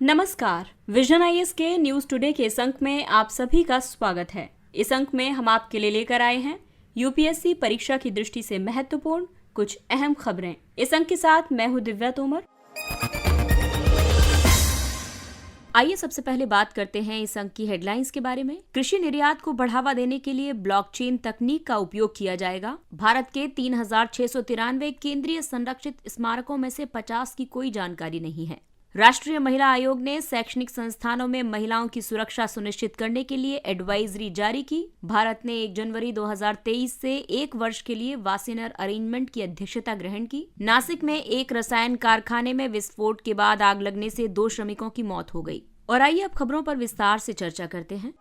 नमस्कार। Vision IAS के news today के इस अंक में आप सभी का स्वागत है। इस अंक में हम आपके लिए लेकर आए हैं यूपीएससी परीक्षा की दृष्टि से महत्वपूर्ण कुछ अहम खबरें। इस अंक के साथ मैं हूं दिव्या तोमर। आइए सबसे पहले बात करते हैं इस अंक की हेडलाइंस के बारे में। कृषि निर्यात को बढ़ावा देने के लिए ब्लॉकचेन तकनीक का उपयोग किया जाएगा। भारत के 3,693 केंद्रीय संरक्षित स्मारकों में से 50 की कोई जानकारी नहीं है। राष्ट्रीय महिला आयोग ने शैक्षणिक संस्थानों में महिलाओं की सुरक्षा सुनिश्चित करने के लिए एडवाइजरी जारी की। भारत ने 1 जनवरी 2023 से 1 वर्ष के लिए वासेनर अरेंजमेंट की अध्यक्षता ग्रहण की। नासिक में एक रसायन कारखाने में विस्फोट के बाद आग लगने से 2 श्रमिकों की मौत हो गई। और आइए अब खबरों पर विस्तार से चर्चा करते हैं।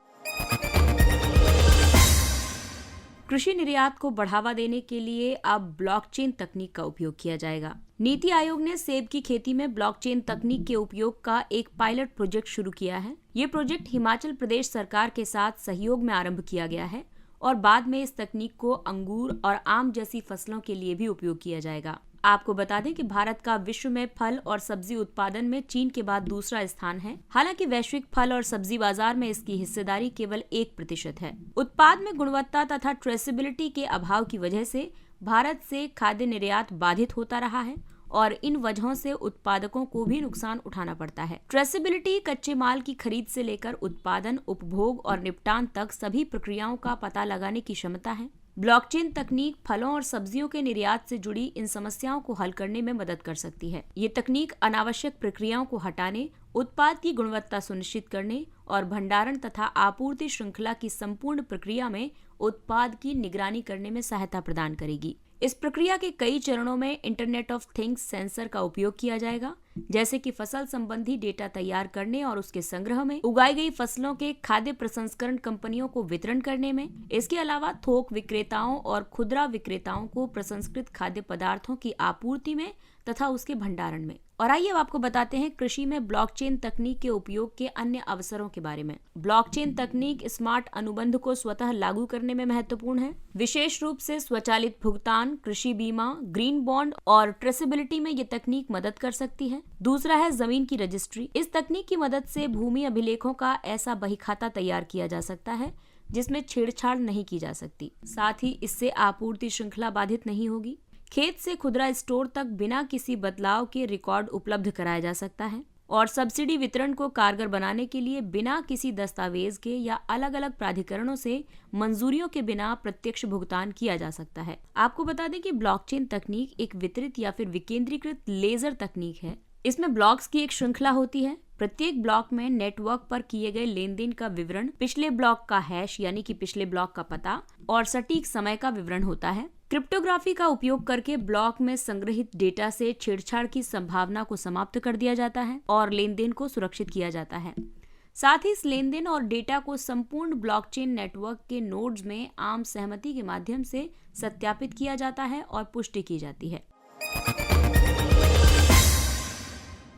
कृषि निर्यात को बढ़ावा देने के लिए अब ब्लॉकचेन तकनीक का उपयोग किया जाएगा। नीति आयोग ने सेब की खेती में ब्लॉकचेन तकनीक के उपयोग का एक पायलट प्रोजेक्ट शुरू किया है। ये प्रोजेक्ट हिमाचल प्रदेश सरकार के साथ सहयोग में आरंभ किया गया है और बाद में इस तकनीक को अंगूर और आम जैसी फसलों के लिए भी उपयोग किया जाएगा। आपको बता दें कि भारत का विश्व में फल और सब्जी उत्पादन में चीन के बाद दूसरा स्थान है। हालांकि वैश्विक फल और सब्जी बाजार में इसकी हिस्सेदारी केवल 1% है। उत्पाद में गुणवत्ता तथा ट्रेसेबिलिटी के अभाव की वजह से भारत से खाद्य निर्यात बाधित होता रहा है और इन वजहों से उत्पादकों को भी नुकसान उठाना पड़ता है। ट्रेसेबिलिटी कच्चे माल की खरीद से लेकर उत्पादन, उपभोग और निपटान तक सभी प्रक्रियाओं का पता लगाने की क्षमता है। ब्लॉकचेन तकनीक फलों और सब्जियों के निर्यात से जुड़ी इन समस्याओं को हल करने में मदद कर सकती है। ये तकनीक अनावश्यक प्रक्रियाओं को हटाने, उत्पाद की गुणवत्ता सुनिश्चित करने और भंडारण तथा आपूर्ति श्रृंखला की संपूर्ण प्रक्रिया में उत्पाद की निगरानी करने में सहायता प्रदान करेगी। इस प्रक्रिया के कई चरणों में इंटरनेट ऑफ थिंग्स सेंसर का उपयोग किया जाएगा, जैसे कि फसल संबंधी डेटा तैयार करने और उसके संग्रह में, उगाई गई फसलों के खाद्य प्रसंस्करण कंपनियों को वितरण करने में। इसके अलावा थोक विक्रेताओं और खुदरा विक्रेताओं को प्रसंस्कृत खाद्य पदार्थों की आपूर्ति में तथा उसके भंडारण में। और आइए अब आपको बताते हैं कृषि में ब्लॉकचेन तकनीक के उपयोग के अन्य अवसरों के बारे में। ब्लॉकचेन तकनीक स्मार्ट अनुबंध को स्वतः लागू करने में महत्वपूर्ण है। विशेष रूप से स्वचालित भुगतान, कृषि बीमा, ग्रीन बॉन्ड और ट्रेसेबिलिटी में ये तकनीक मदद कर सकती है। दूसरा है जमीन की रजिस्ट्री। इस तकनीक की मदद से भूमि अभिलेखों का ऐसा बहीखाता तैयार किया जा सकता है जिसमें छेड़छाड़ नहीं की जा सकती। साथ ही इससे आपूर्ति श्रृंखला बाधित नहीं होगी। खेत से खुदरा स्टोर तक बिना किसी बदलाव के रिकॉर्ड उपलब्ध कराया जा सकता है और सब्सिडी वितरण को कारगर बनाने के लिए बिना किसी दस्तावेज के या अलग अलग प्राधिकरणों से मंजूरियों के बिना प्रत्यक्ष भुगतान किया जा सकता है। आपको बता दें कि ब्लॉकचेन तकनीक एक वितरित या फिर विकेंद्रीकृत लेजर तकनीक है। इसमें ब्लॉक्स की एक श्रृंखला होती है। प्रत्येक ब्लॉक में नेटवर्क पर किए गए लेन देन का विवरण, पिछले ब्लॉक का हैश यानी कि पिछले ब्लॉक का पता और सटीक समय का विवरण होता है। क्रिप्टोग्राफी का उपयोग करके ब्लॉक में संग्रहित डेटा से छेड़छाड़ की संभावना को समाप्त कर दिया जाता है और लेन देन को सुरक्षित किया जाता है। साथ ही इस लेन देन और डेटा को संपूर्ण ब्लॉकचेन नेटवर्क के नोड्स में आम सहमति के माध्यम से सत्यापित किया जाता है और पुष्टि की जाती है।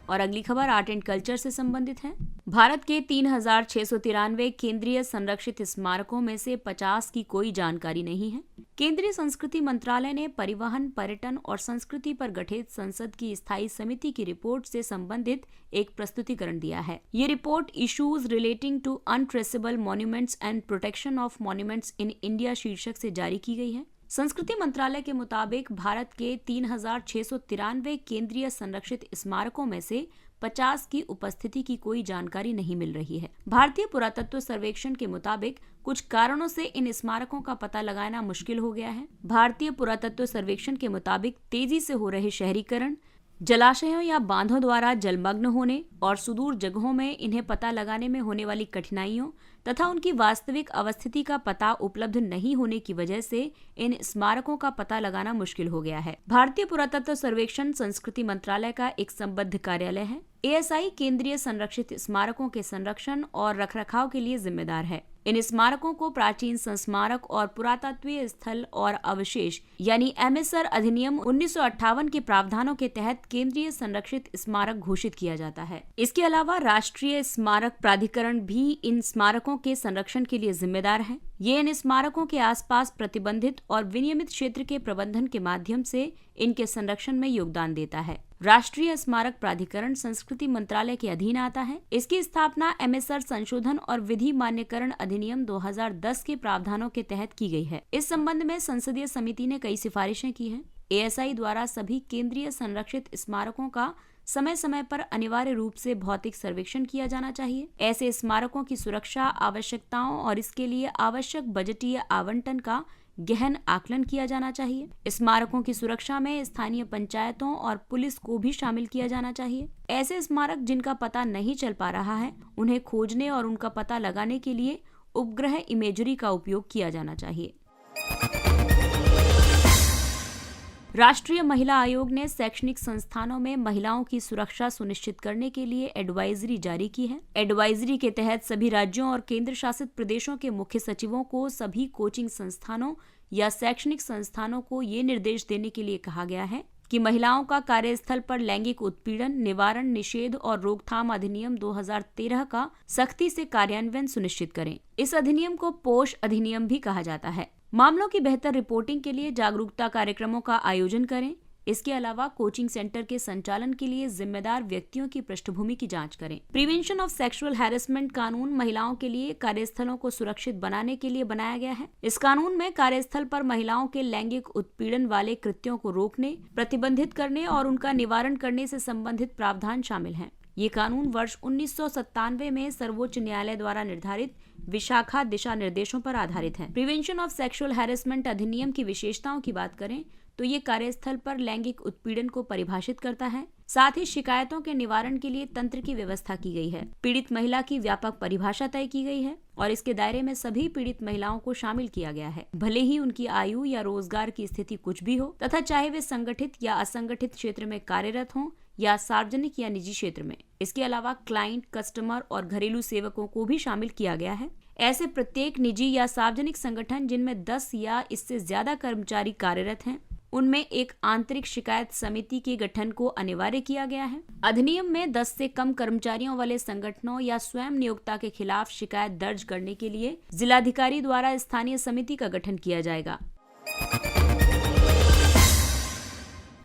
और अगली खबर आर्ट एंड कल्चर से संबंधित है। भारत के 3,693 केंद्रीय संरक्षित स्मारकों में से 50 की कोई जानकारी नहीं है। केंद्रीय संस्कृति मंत्रालय ने परिवहन, पर्यटन और संस्कृति पर गठित संसद की स्थायी समिति की रिपोर्ट से संबंधित एक प्रस्तुतिकरण दिया है। ये report issues relating to untraceable monuments and protection of monuments in India शीर्षक से जारी की गई है। संस्कृति मंत्रालय के मुताबिक भारत के 3,693 केंद्रीय संरक्षित स्मारकों में से 50 की उपस्थिति की कोई जानकारी नहीं मिल रही है। भारतीय पुरातत्व सर्वेक्षण के मुताबिक कुछ कारणों से इन स्मारकों का पता लगाना मुश्किल हो गया है। भारतीय पुरातत्व सर्वेक्षण के मुताबिक तेजी से हो रहे शहरीकरण, जलाशयों या बांधों द्वारा जलमग्न होने और सुदूर जगहों में इन्हें पता लगाने में होने वाली कठिनाइयों तथा उनकी वास्तविक अवस्थिति का पता उपलब्ध नहीं होने की वजह से इन स्मारकों का पता लगाना मुश्किल हो गया है। भारतीय पुरातत्व सर्वेक्षण संस्कृति मंत्रालय का एक संबद्ध कार्यालय है। एएसआई केंद्रीय संरक्षित स्मारकों के संरक्षण और रखरखाव के लिए जिम्मेदार है। इन स्मारकों को प्राचीन संस्मारक और पुरातत्वीय स्थल और अवशेष यानी एमएसआर अधिनियम 1958 के प्रावधानों के तहत केंद्रीय संरक्षित स्मारक घोषित किया जाता है। इसके अलावा राष्ट्रीय स्मारक प्राधिकरण भी इन स्मारकों के संरक्षण के लिए जिम्मेदार है। ये इन स्मारकों के आसपास प्रतिबंधित और विनियमित क्षेत्र के प्रबंधन के माध्यम से इनके संरक्षण में योगदान देता है। राष्ट्रीय स्मारक प्राधिकरण संस्कृति मंत्रालय के अधीन आता है। इसकी स्थापना एमएसआर संशोधन और विधि मान्यकरण अधिनियम 2010 के प्रावधानों के तहत की गई है। इस संबंध में संसदीय समिति ने कई सिफारिशें की हैं। एएसआई द्वारा सभी केंद्रीय संरक्षित स्मारकों का समय समय पर अनिवार्य रूप से भौतिक सर्वेक्षण किया जाना चाहिए। ऐसे स्मारकों की सुरक्षा आवश्यकताओं और इसके लिए आवश्यक बजटीय आवंटन का गहन आकलन किया जाना चाहिए। स्मारकों की सुरक्षा में स्थानीय पंचायतों और पुलिस को भी शामिल किया जाना चाहिए। ऐसे स्मारक जिनका पता नहीं चल पा रहा है, उन्हें खोजने और उनका पता लगाने के लिए उपग्रह इमेजरी का उपयोग किया जाना चाहिए। राष्ट्रीय महिला आयोग ने शैक्षणिक संस्थानों में महिलाओं की सुरक्षा सुनिश्चित करने के लिए एडवाइजरी जारी की है। एडवाइजरी के तहत सभी राज्यों और केंद्र शासित प्रदेशों के मुख्य सचिवों को सभी कोचिंग संस्थानों या शैक्षणिक संस्थानों को ये निर्देश देने के लिए कहा गया है कि महिलाओं का कार्यस्थल पर लैंगिक उत्पीड़न निवारण निषेध और रोकथाम अधिनियम 2013 का सख्ती से कार्यान्वयन सुनिश्चित करें। इस अधिनियम को पोष अधिनियम भी कहा जाता है। मामलों की बेहतर रिपोर्टिंग के लिए जागरूकता कार्यक्रमों का आयोजन करें। इसके अलावा कोचिंग सेंटर के संचालन के लिए जिम्मेदार व्यक्तियों की पृष्ठभूमि की जांच करें। प्रिवेंशन ऑफ सेक्सुअल हैरेसमेंट कानून महिलाओं के लिए कार्यस्थलों को सुरक्षित बनाने के लिए बनाया गया है। इस कानून में कार्यस्थल पर महिलाओं के लैंगिक उत्पीड़न वाले कृत्यों को रोकने, प्रतिबंधित करने और उनका निवारण करने से संबंधित प्रावधान शामिल हैं। ये कानून वर्ष 1997 में सर्वोच्च न्यायालय द्वारा निर्धारित विशाखा दिशा निर्देशों पर आधारित है। प्रिवेंशन ऑफ सेक्सुअल हैरेसमेंट अधिनियम की विशेषताओं की बात करें तो ये कार्यस्थल पर लैंगिक उत्पीड़न को परिभाषित करता है। साथ ही शिकायतों के निवारण के लिए तंत्र की व्यवस्था की गई है। पीड़ित महिला की व्यापक परिभाषा तय की गई है और इसके दायरे में सभी पीड़ित महिलाओं को शामिल किया गया है, भले ही उनकी आयु या रोजगार की स्थिति कुछ भी हो तथा चाहे वे संगठित या असंगठित क्षेत्र में कार्यरत हों या सार्वजनिक या निजी क्षेत्र में। इसके अलावा क्लाइंट, कस्टमर और घरेलू सेवकों को भी शामिल किया गया है। ऐसे प्रत्येक निजी या सार्वजनिक संगठन जिनमें 10 या इससे ज्यादा कर्मचारी कार्यरत हैं, उनमें एक आंतरिक शिकायत समिति के गठन को अनिवार्य किया गया है। अधिनियम में 10 से कम कर्मचारियों वाले संगठनों या स्वयं नियोक्ता के खिलाफ शिकायत दर्ज करने के लिए जिलाधिकारी द्वारा स्थानीय समिति का गठन किया जाएगा।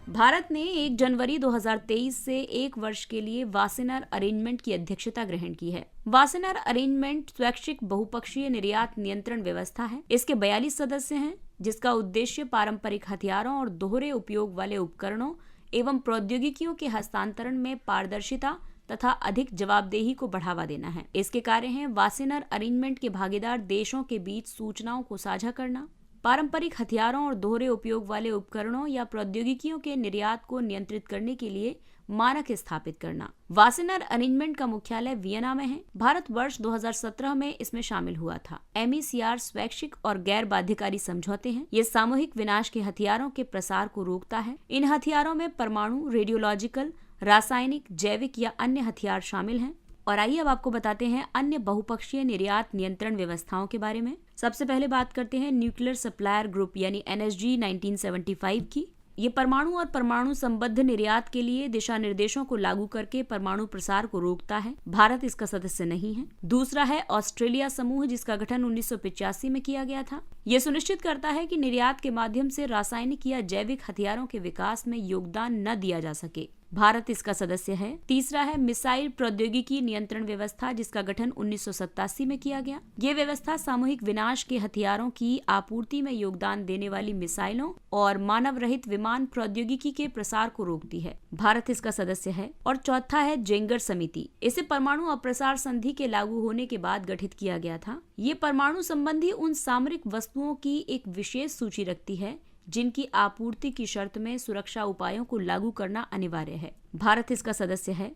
भारत ने 1 जनवरी 2023 से 1 वर्ष के लिए वासेनार अरेंजमेंट की अध्यक्षता ग्रहण की है। वासेनार अरेंजमेंट स्वैच्छिक बहुपक्षीय निर्यात नियंत्रण व्यवस्था है। इसके 42 सदस्य हैं, जिसका उद्देश्य पारंपरिक हथियारों और दोहरे उपयोग वाले उपकरणों एवं प्रौद्योगिकियों के हस्तांतरण में पारदर्शिता तथा अधिक जवाबदेही को बढ़ावा देना है। इसके कार्य हैं वासेनार अरेंजमेंट के भागीदार देशों के बीच सूचनाओं को साझा करना, पारंपरिक हथियारों और दोहरे उपयोग वाले उपकरणों या प्रौद्योगिकियों के निर्यात को नियंत्रित करने के लिए मानक स्थापित करना। वासेनार अरेंजमेंट का मुख्यालय वियना में है। भारत वर्ष 2017 में इसमें शामिल हुआ था। MECR स्वैच्छिक और गैर बाध्यकारी समझौते हैं। ये सामूहिक विनाश के हथियारों के प्रसार को रोकता है। इन हथियारों में परमाणु, रेडियोलॉजिकल, रासायनिक, जैविक या अन्य हथियार शामिल हैं। और आइए अब आपको बताते हैं अन्य बहुपक्षीय निर्यात नियंत्रण व्यवस्थाओं के बारे में। सबसे पहले बात करते हैं न्यूक्लियर सप्लायर ग्रुप यानी NSG 1975 की। ये परमाणु और परमाणु संबद्ध निर्यात के लिए दिशा निर्देशों को लागू करके परमाणु प्रसार को रोकता है। भारत इसका सदस्य नहीं है। दूसरा है ऑस्ट्रेलिया समूह, जिसका गठन 1985 में किया गया था। यह सुनिश्चित करता है कि निर्यात के माध्यम से रासायनिक या जैविक हथियारों के विकास में योगदान न दिया जा सके। भारत इसका सदस्य है। तीसरा है मिसाइल प्रौद्योगिकी नियंत्रण व्यवस्था, जिसका गठन 1987 में किया गया। ये व्यवस्था सामूहिक विनाश के हथियारों की आपूर्ति में योगदान देने वाली मिसाइलों और मानव रहित विमान प्रौद्योगिकी के प्रसार को रोकती है। भारत इसका सदस्य है। और चौथा है जेंगर समिति। इसे परमाणु अप्रसार संधि के लागू होने के बाद गठित किया गया था। ये परमाणु संबंधी उन सामरिक वस्तुओं की एक विशेष सूची रखती है जिनकी आपूर्ति की शर्त में सुरक्षा उपायों को लागू करना अनिवार्य है। भारत इसका सदस्य है।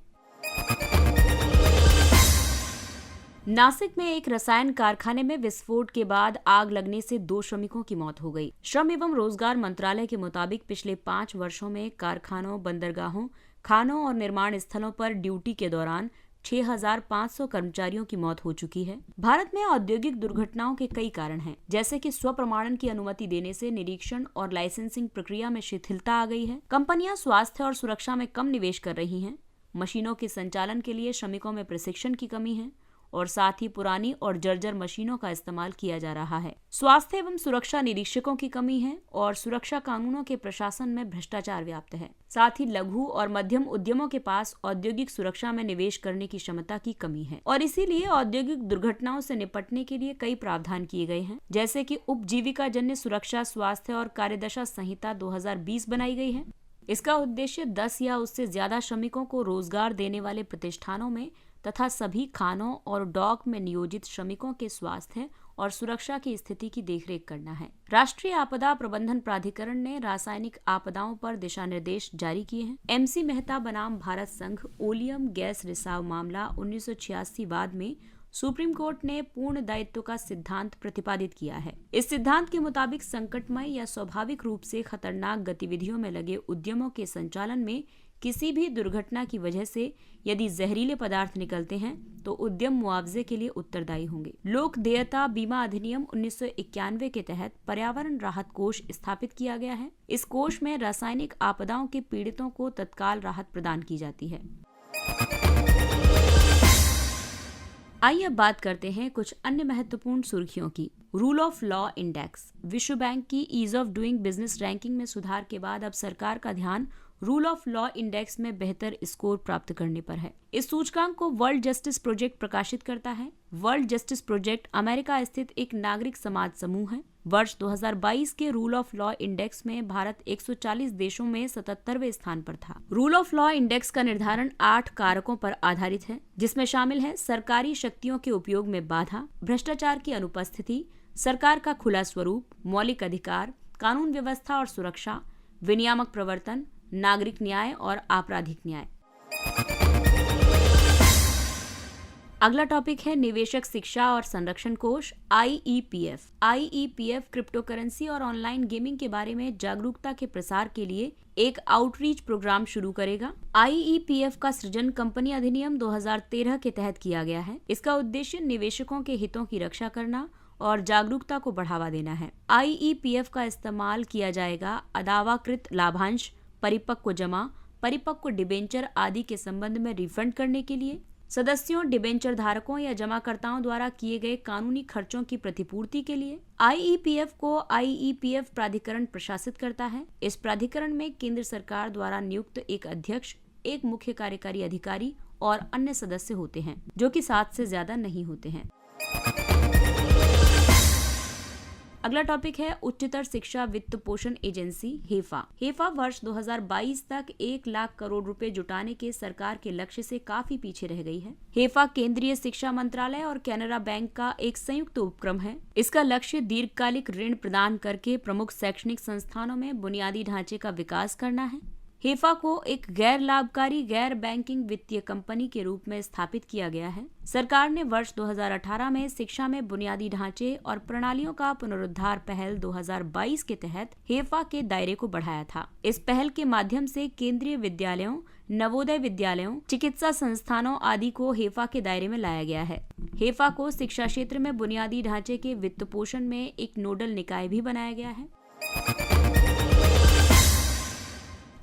नासिक में एक रसायन कारखाने में विस्फोट के बाद आग लगने से 2 श्रमिकों की मौत हो गई। श्रम एवं रोजगार मंत्रालय के मुताबिक पिछले 5 वर्षों में कारखानों, बंदरगाहों, खानों और निर्माण स्थलों पर ड्यूटी के दौरान 6,500 कर्मचारियों की मौत हो चुकी है। भारत में औद्योगिक दुर्घटनाओं के कई कारण हैं, जैसे कि स्वप्रमाणन की अनुमति देने से निरीक्षण और लाइसेंसिंग प्रक्रिया में शिथिलता आ गई है। कंपनियां स्वास्थ्य और सुरक्षा में कम निवेश कर रही हैं। मशीनों के संचालन के लिए श्रमिकों में प्रशिक्षण की कमी है और साथ ही पुरानी और जर्जर मशीनों का इस्तेमाल किया जा रहा है। स्वास्थ्य एवं सुरक्षा निरीक्षकों की कमी है और सुरक्षा कानूनों के प्रशासन में भ्रष्टाचार व्याप्त है। साथ ही लघु और मध्यम उद्यमों के पास औद्योगिक सुरक्षा में निवेश करने की क्षमता की कमी है और इसीलिए औद्योगिक दुर्घटनाओं से निपटने के लिए कई प्रावधान किए गए हैं, जैसे कि उपजीविका जन्य सुरक्षा, स्वास्थ्य और कार्यदशा संहिता 2020 बनाई गई है। इसका उद्देश्य 10 या उससे ज्यादा श्रमिकों को रोजगार देने वाले प्रतिष्ठानों में तथा सभी खानों और डॉक में नियोजित श्रमिकों के स्वास्थ्य और सुरक्षा की स्थिति की देखरेख करना है। राष्ट्रीय आपदा प्रबंधन प्राधिकरण ने रासायनिक आपदाओं पर दिशा निर्देश जारी किए हैं। MC मेहता बनाम भारत संघ ओलियम गैस रिसाव मामला 1986 वाद में सुप्रीम कोर्ट ने पूर्ण दायित्व का सिद्धांत प्रतिपादित किया है। इस सिद्धांत के मुताबिक संकटमय या स्वाभाविक रूप से खतरनाक गतिविधियों में लगे उद्यमों के संचालन में किसी भी दुर्घटना की वजह से यदि जहरीले पदार्थ निकलते हैं तो उद्यम मुआवजे के लिए उत्तरदायी होंगे। लोक देयता बीमा अधिनियम 1991 के तहत पर्यावरण राहत कोष स्थापित किया गया है। इस कोष में रासायनिक आपदाओं के पीड़ितों को तत्काल राहत प्रदान की जाती है। आइए अब बात करते हैं कुछ अन्य महत्वपूर्ण सुर्खियों की। Rule of law index. विश्व बैंक की ease of doing business ranking में सुधार के बाद अब सरकार का ध्यान रूल ऑफ लॉ इंडेक्स में बेहतर स्कोर प्राप्त करने पर है। इस सूचकांक को वर्ल्ड जस्टिस प्रोजेक्ट प्रकाशित करता है। वर्ल्ड जस्टिस प्रोजेक्ट अमेरिका स्थित एक नागरिक समाज समूह है। वर्ष 2022 के रूल ऑफ लॉ इंडेक्स में भारत 140 देशों में 77वें स्थान पर था। रूल ऑफ लॉ इंडेक्स का निर्धारण 8 कारकों पर आधारित है, जिसमें शामिल है सरकारी शक्तियों के उपयोग में बाधा, भ्रष्टाचार की अनुपस्थिति, सरकार का खुला स्वरूप, मौलिक अधिकार, कानून व्यवस्था और सुरक्षा, विनियामक प्रवर्तन, नागरिक न्याय और आपराधिक न्याय। अगला टॉपिक है निवेशक शिक्षा और संरक्षण कोष IEPF। IEPF क्रिप्टो करेंसी और ऑनलाइन गेमिंग के बारे में जागरूकता के प्रसार के लिए एक आउटरीच प्रोग्राम शुरू करेगा। IEPF का सृजन कंपनी अधिनियम 2013 के तहत किया गया है। इसका उद्देश्य निवेशकों के हितों की रक्षा करना और जागरूकता को बढ़ावा देना है। IEPF का इस्तेमाल किया जाएगा अदावाकृत लाभांश, परिपक्व जमा, परिपक्व डिबेंचर आदि के संबंध में रिफंड करने के लिए, सदस्यों, डिबेंचर धारकों या जमाकर्ताओं द्वारा किए गए कानूनी खर्चों की प्रतिपूर्ति के लिए। IEPF को IEPF प्राधिकरण प्रशासित करता है। इस प्राधिकरण में केंद्र सरकार द्वारा नियुक्त एक अध्यक्ष, एक मुख्य कार्यकारी अधिकारी और अन्य सदस्य होते हैं, जो कि 7 से ज्यादा नहीं होते हैं। अगला टॉपिक है उच्चतर शिक्षा वित्त पोषण एजेंसी हेफा। हेफा वर्ष 2022 तक 1 लाख करोड़ रुपए जुटाने के सरकार के लक्ष्य से काफी पीछे रह गई है। हेफा केंद्रीय शिक्षा मंत्रालय और कैनरा बैंक का एक संयुक्त उपक्रम है। इसका लक्ष्य दीर्घकालिक ऋण प्रदान करके प्रमुख शैक्षणिक संस्थानों में बुनियादी ढांचे का विकास करना है। हेफा को एक गैर लाभकारी गैर बैंकिंग वित्तीय कंपनी के रूप में स्थापित किया गया है। सरकार ने वर्ष 2018 में शिक्षा में बुनियादी ढांचे और प्रणालियों का पुनरुद्धार पहल 2022 के तहत हेफा के दायरे को बढ़ाया था। इस पहल के माध्यम से केंद्रीय विद्यालयों, नवोदय विद्यालयों, चिकित्सा संस्थानों आदि को हेफा के दायरे में लाया गया है। हेफा को शिक्षा क्षेत्र में बुनियादी ढांचे के वित्त पोषण में एक नोडल निकाय भी बनाया गया है।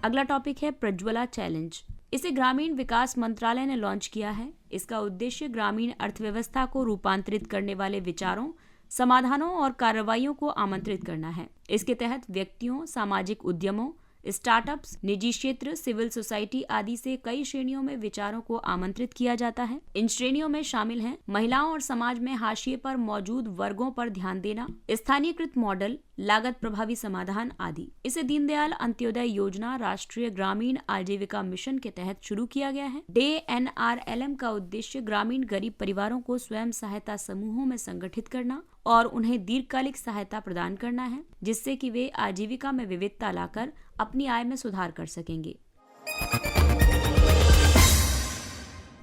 अगला टॉपिक है प्रज्वला चैलेंज। इसे ग्रामीण विकास मंत्रालय ने लॉन्च किया है। इसका उद्देश्य ग्रामीण अर्थव्यवस्था को रूपांतरित करने वाले विचारों, समाधानों और कार्रवाइयों को आमंत्रित करना है। इसके तहत व्यक्तियों, सामाजिक उद्यमों, स्टार्टअप्स, निजी क्षेत्र, सिविल सोसाइटी आदि से कई श्रेणियों में विचारों को आमंत्रित किया जाता है। इन श्रेणियों में शामिल हैं महिलाओं और समाज में हाशिए पर मौजूद वर्गों पर ध्यान देना, स्थानीयकृत मॉडल, लागत प्रभावी समाधान आदि। इसे दीनदयाल अंत्योदय योजना राष्ट्रीय ग्रामीण आजीविका मिशन के तहत शुरू किया गया है। DNRLM का उद्देश्य ग्रामीण गरीब परिवारों को स्वयं सहायता समूहों में संगठित करना और उन्हें दीर्घकालिक सहायता प्रदान करना है, जिससे कि वे आजीविका में विविधता लाकर अपनी आय में सुधार कर सकेंगे।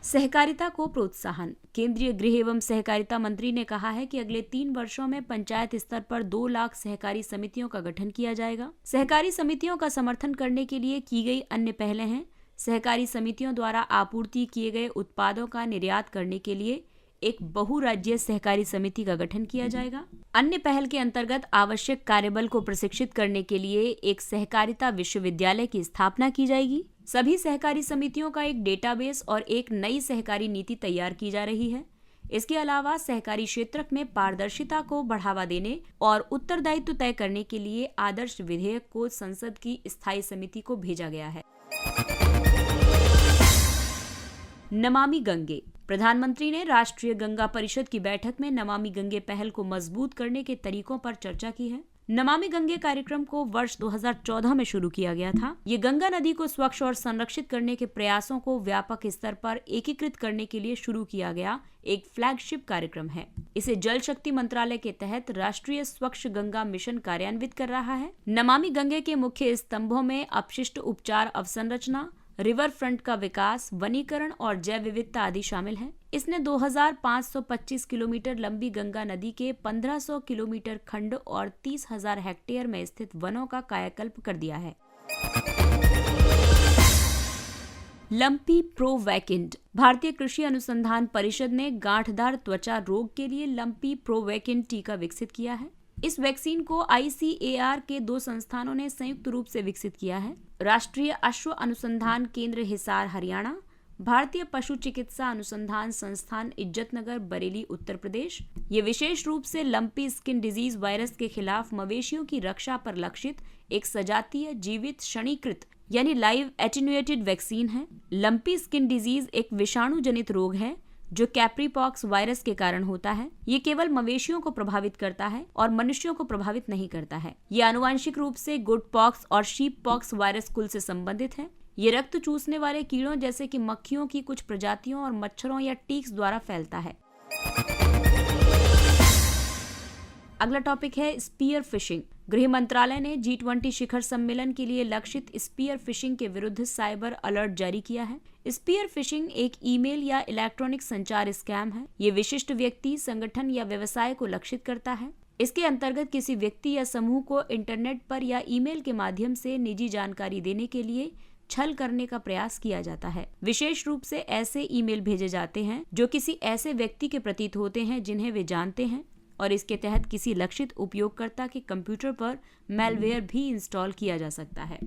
सहकारिता को प्रोत्साहन। केंद्रीय गृह एवं सहकारिता मंत्री ने कहा है कि अगले 3 वर्षों में पंचायत स्तर पर 2 लाख सहकारी समितियों का गठन किया जाएगा। सहकारी समितियों का समर्थन करने के लिए की गई अन्य पहलें हैं सहकारी समितियों द्वारा आपूर्ति किए गए उत्पादों का निर्यात करने के लिए एक बहुराज्यीय सहकारी समिति का गठन किया जाएगा। अन्य पहल के अंतर्गत आवश्यक कार्यबल को प्रशिक्षित करने के लिए एक सहकारिता विश्वविद्यालय की स्थापना की जाएगी। सभी सहकारी समितियों का एक डेटाबेस और एक नई सहकारी नीति तैयार की जा रही है। इसके अलावा सहकारी क्षेत्र में पारदर्शिता को बढ़ावा देने और उत्तरदायित्व तय करने के लिए आदर्श विधेयक को संसद की स्थायी समिति को भेजा गया है। नमामि गंगे। प्रधानमंत्री ने राष्ट्रीय गंगा परिषद की बैठक में नमामि गंगे पहल को मजबूत करने के तरीकों पर चर्चा की है। नमामि गंगे कार्यक्रम को वर्ष 2014 में शुरू किया गया था। ये गंगा नदी को स्वच्छ और संरक्षित करने के प्रयासों को व्यापक स्तर पर एकीकृत करने के लिए शुरू किया गया एक फ्लैगशिप कार्यक्रम है। इसे जल शक्ति मंत्रालय के तहत राष्ट्रीय स्वच्छ गंगा मिशन कार्यान्वित कर रहा है। नमामि गंगे के मुख्य स्तंभों में अपशिष्ट उपचार अवसंरचना, रिवर फ्रंट का विकास, वनीकरण और जैव विविधता आदि शामिल है। इसने 2525 किलोमीटर लंबी गंगा नदी के 1500 किलोमीटर खंड और 30,000 हेक्टेयर में स्थित वनों का कायाकल्प कर दिया है। लंपी प्रोवैकेंड। भारतीय कृषि अनुसंधान परिषद ने गांठदार त्वचा रोग के लिए लंपी प्रोवैकेंड टीका विकसित किया है। इस वैक्सीन को ICAR के 2 संस्थानों ने संयुक्त रूप से विकसित किया है। राष्ट्रीय अश्व अनुसंधान केंद्र हिसार हरियाणा, भारतीय पशु चिकित्सा अनुसंधान संस्थान इज्जतनगर बरेली उत्तर प्रदेश। ये विशेष रूप से लंपी स्किन डिजीज वायरस के खिलाफ मवेशियों की रक्षा पर लक्षित एक सजातीय जीवित क्षणीकृत यानी लाइव एटेन्युएटेड वैक्सीन है। लंपी स्किन डिजीज एक विषाणु जनित रोग है जो कैप्रीपॉक्स वायरस के कारण होता है। ये केवल मवेशियों को प्रभावित करता है और मनुष्यों को प्रभावित नहीं करता है। ये आनुवांशिक रूप से गुड पॉक्स और शीप पॉक्स वायरस कुल से संबंधित है। ये रक्त चूसने वाले कीड़ों जैसे कि मक्खियों की कुछ प्रजातियों और मच्छरों या टीक्स द्वारा फैलता है। अगला टॉपिक है स्पीयर फिशिंग। गृह मंत्रालय ने G20 शिखर सम्मेलन के लिए लक्षित स्पीयर फिशिंग के विरुद्ध साइबर अलर्ट जारी किया है। स्पीयर फिशिंग एक ईमेल या इलेक्ट्रॉनिक संचार स्कैम है। ये विशिष्ट व्यक्ति, संगठन या व्यवसाय को लक्षित करता है। इसके अंतर्गत किसी व्यक्ति या समूह को इंटरनेट पर या ईमेल के माध्यम से निजी जानकारी देने के लिए छल करने का प्रयास किया जाता है। विशेष रूप से ऐसे ईमेल भेजे जाते हैं जो किसी ऐसे व्यक्ति के प्रतीत होते हैं जिन्हें वे जानते हैं, और इसके तहत किसी लक्षित उपयोगकर्ता के कंप्यूटर पर मैलवेयर भी इंस्टॉल किया जा सकता है।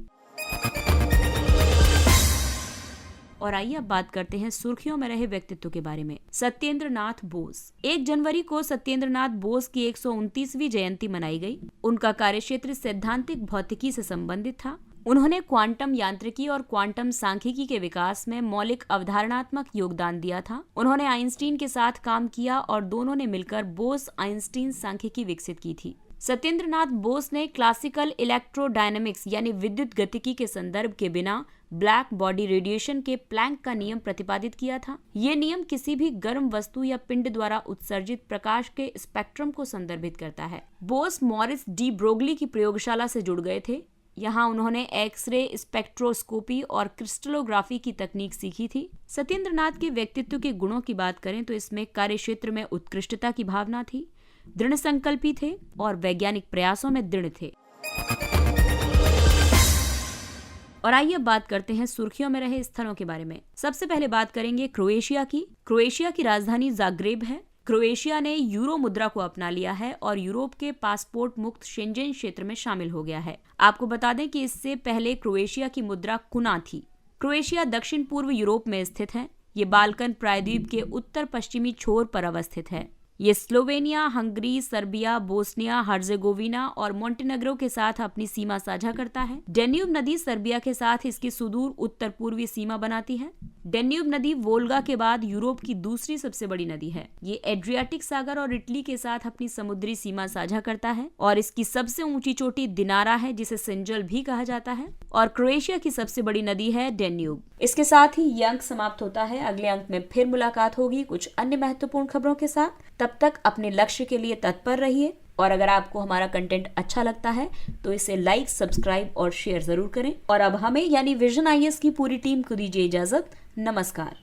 और आइए अब बात करते हैं सुर्खियों में रहे व्यक्तित्व के बारे में। सत्येंद्र नाथ बोस। 1 जनवरी को सत्येंद्र नाथ बोस की 129वीं जयंती मनाई गई। उनका कार्यक्षेत्र सैद्धांतिक भौतिकी से संबंधित था। उन्होंने क्वांटम यांत्रिकी और क्वांटम सांख्यिकी के विकास में मौलिक अवधारणात्मक योगदान दिया था। उन्होंने आइंस्टीन के साथ काम किया और दोनों ने मिलकर बोस आइंस्टीन सांख्यिकी विकसित की थी। सत्येंद्र नाथ बोस ने क्लासिकल इलेक्ट्रोडायनेमिक्स यानी विद्युत गतिकी के संदर्भ के बिना ब्लैक बॉडी रेडिएशन के प्लैंक का नियम प्रतिपादित किया था। ये नियम किसी भी गर्म वस्तु या पिंड द्वारा उत्सर्जित प्रकाश के स्पेक्ट्रम को संदर्भित करता है। बोस मॉरिस डी ब्रोगली की प्रयोगशाला से जुड़ गए थे। यहाँ उन्होंने एक्सरे स्पेक्ट्रोस्कोपी और क्रिस्टलोग्राफी की तकनीक सीखी थी। सत्येंद्र नाथ के व्यक्तित्व के गुणों की बात करें तो इसमें कार्यक्षेत्र में उत्कृष्टता की भावना थी, दृढ़ संकल्पी थे और वैज्ञानिक प्रयासों में दृढ़ थे। और आइए बात करते हैं सुर्खियों में रहे स्थलों के बारे में। सबसे पहले बात करेंगे क्रोएशिया की। क्रोएशिया की राजधानी जाग्रेब है। क्रोएशिया ने यूरो मुद्रा को अपना लिया है और यूरोप के पासपोर्ट मुक्त शेंजेन क्षेत्र में शामिल हो गया है। आपको बता दें कि इससे पहले क्रोएशिया की मुद्रा कुना थी। क्रोएशिया दक्षिण पूर्व यूरोप में स्थित है। ये बाल्कन प्रायद्वीप के उत्तर पश्चिमी छोर पर अवस्थित है। ये Slovenia, Hungary, Serbia, Bosnia, Herzegovina और मोंटेनेग्रो के साथ अपनी सीमा साझा करता है। डेन्यूब नदी सर्बिया के साथ इसकी सुदूर उत्तर पूर्वी सीमा बनाती है। डेन्यूब नदी वोल्गा के बाद यूरोप की दूसरी सबसे बड़ी नदी है। ये एड्रियाटिक सागर और इटली के साथ अपनी समुद्री सीमा साझा करता है और इसकी सबसे ऊंची चोटी दिनारा है, जिसे सिंजल भी कहा जाता है। और क्रोएशिया की सबसे बड़ी नदी है डेन्यूब। इसके साथ ही ये अंक समाप्त होता है। अगले अंक में फिर मुलाकात होगी कुछ अन्य महत्वपूर्ण खबरों के साथ। तब तक अपने लक्ष्य के लिए तत्पर रहिए और अगर आपको हमारा कंटेंट अच्छा लगता है तो इसे लाइक, सब्सक्राइब और शेयर जरूर करें। और अब हमें यानी विजन IAS की पूरी टीम को दीजिए इजाजत। नमस्कार।